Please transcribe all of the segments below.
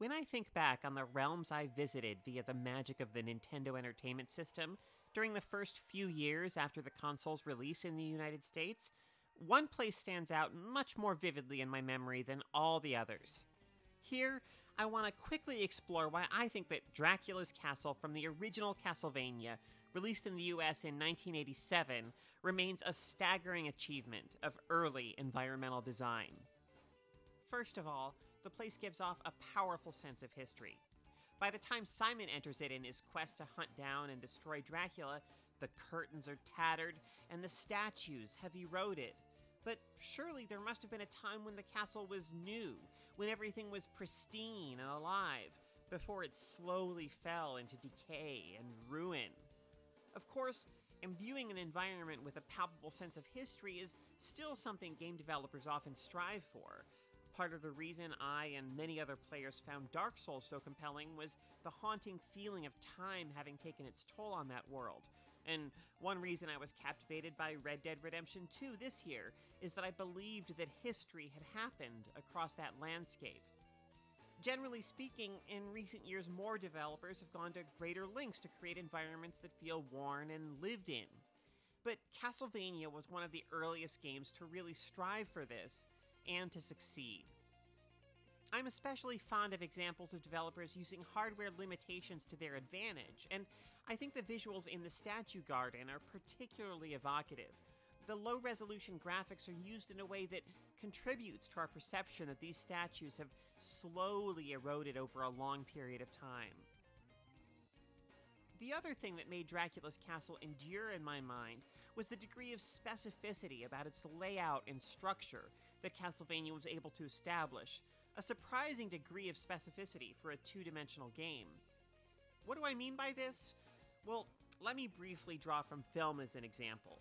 When I think back on the realms I visited via the magic of the Nintendo Entertainment System during the first few years after the console's release in the United States, one place stands out much more vividly in my memory than all the others. Here, I want to quickly explore why I think that Dracula's castle from the original Castlevania, released in the US in 1987, remains a staggering achievement of early environmental design. First of all, the place gives off a powerful sense of history. By the time Simon enters it in his quest to hunt down and destroy Dracula, the curtains are tattered and the statues have eroded. But surely there must have been a time when the castle was new, when everything was pristine and alive, before it slowly fell into decay and ruin. Of course, imbuing an environment with a palpable sense of history is still something game developers often strive for. Part of the reason I and many other players found Dark Souls so compelling was the haunting feeling of time having taken its toll on that world. And one reason I was captivated by Red Dead Redemption 2 this year is that I believed that history had happened across that landscape. Generally speaking, in recent years more developers have gone to greater lengths to create environments that feel worn and lived in. But Castlevania was one of the earliest games to really strive for this, and to succeed. I'm especially fond of examples of developers using hardware limitations to their advantage, and I think the visuals in the Statue Garden are particularly evocative. The low-resolution graphics are used in a way that contributes to our perception that these statues have slowly eroded over a long period of time. The other thing that made Dracula's castle endure in my mind was the degree of specificity about its layout and structure that Castlevania was able to establish, a surprising degree of specificity for a two-dimensional game. What do I mean by this? Well, let me briefly draw from film as an example.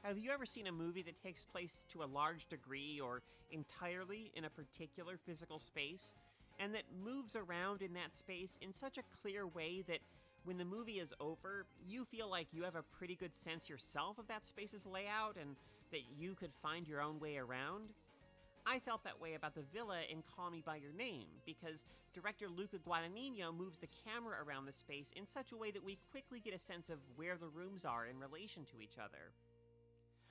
Have you ever seen a movie that takes place to a large degree or entirely in a particular physical space, and that moves around in that space in such a clear way that when the movie is over, you feel like you have a pretty good sense yourself of that space's layout and that you could find your own way around? I felt that way about the villa in Call Me By Your Name, because director Luca Guadagnino moves the camera around the space in such a way that we quickly get a sense of where the rooms are in relation to each other.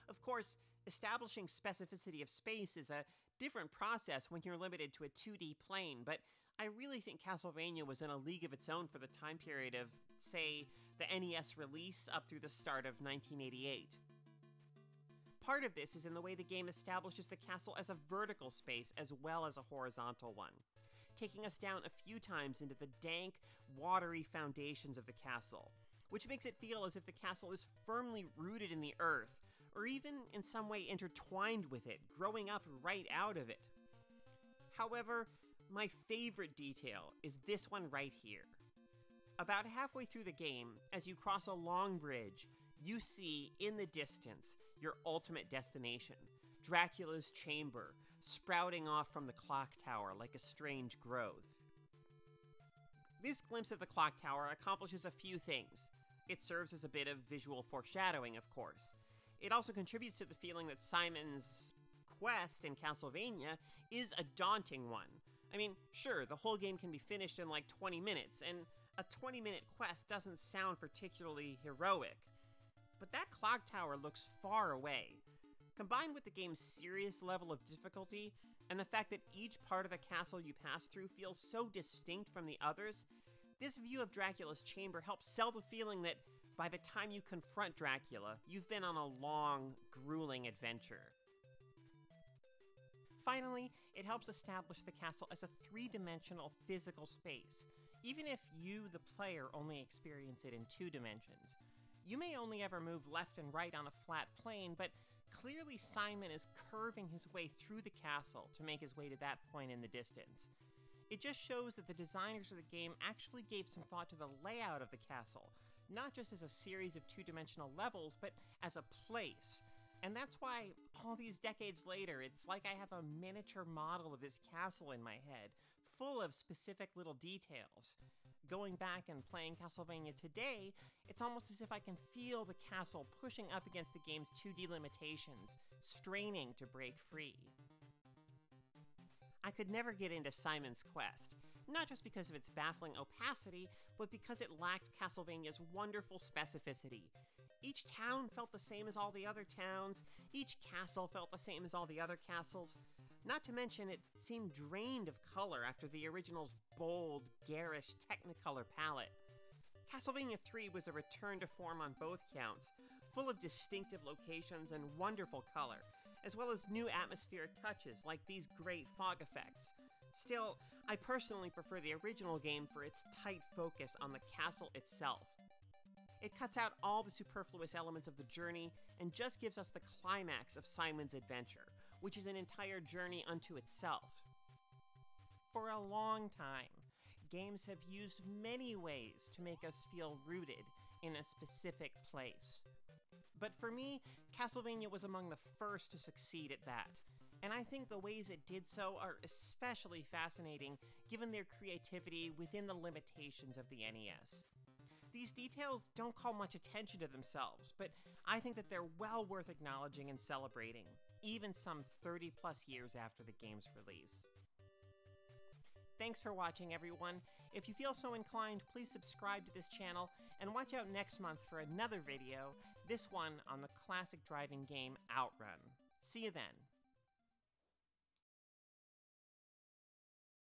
Of course, establishing specificity of space is a different process when you're limited to a 2D plane, but I really think Castlevania was in a league of its own for the time period of, say, the NES release up through the start of 1988. Part of this is in the way the game establishes the castle as a vertical space as well as a horizontal one, taking us down a few times into the dank, watery foundations of the castle, which makes it feel as if the castle is firmly rooted in the earth, or even in some way intertwined with it, growing up right out of it. However, my favorite detail is this one right here. About halfway through the game, as you cross a long bridge, you see, in the distance, your ultimate destination, Dracula's chamber, sprouting off from the clock tower like a strange growth. This glimpse of the clock tower accomplishes a few things. It serves as a bit of visual foreshadowing, of course. It also contributes to the feeling that Simon's quest in Castlevania is a daunting one. I mean, sure, the whole game can be finished in like 20 minutes, and a 20-minute quest doesn't sound particularly heroic. But that clock tower looks far away. Combined with the game's serious level of difficulty, and the fact that each part of the castle you pass through feels so distinct from the others, this view of Dracula's chamber helps sell the feeling that by the time you confront Dracula, you've been on a long, grueling adventure. Finally, it helps establish the castle as a three-dimensional physical space, even if you, the player, only experience it in 2 dimensions. You may only ever move left and right on a flat plane, but clearly Simon is curving his way through the castle to make his way to that point in the distance. It just shows that the designers of the game actually gave some thought to the layout of the castle, not just as a series of 2-dimensional levels, but as a place. And that's why, all these decades later, it's like I have a miniature model of this castle in my head, full of specific little details. Going back and playing Castlevania today, it's almost as if I can feel the castle pushing up against the game's 2D limitations, straining to break free. I could never get into Simon's quest, not just because of its baffling opacity, but because it lacked Castlevania's wonderful specificity. Each town felt the same as all the other towns, each castle felt the same as all the other castles. Not to mention, it seemed drained of color after the original's bold, garish Technicolor palette. Castlevania 3 was a return to form on both counts, full of distinctive locations and wonderful color, as well as new atmospheric touches like these great fog effects. Still, I personally prefer the original game for its tight focus on the castle itself. It cuts out all the superfluous elements of the journey and just gives us the climax of Simon's adventure, which is an entire journey unto itself. For a long time, games have used many ways to make us feel rooted in a specific place. But for me, Castlevania was among the first to succeed at that, and I think the ways it did so are especially fascinating given their creativity within the limitations of the NES. These details don't call much attention to themselves, but I think that they're well worth acknowledging and celebrating, even some 30 plus years after the game's release. Thanks for watching, everyone. If you feel so inclined, please subscribe to this channel and watch out next month for another video, this one on the classic driving game Outrun. See you then.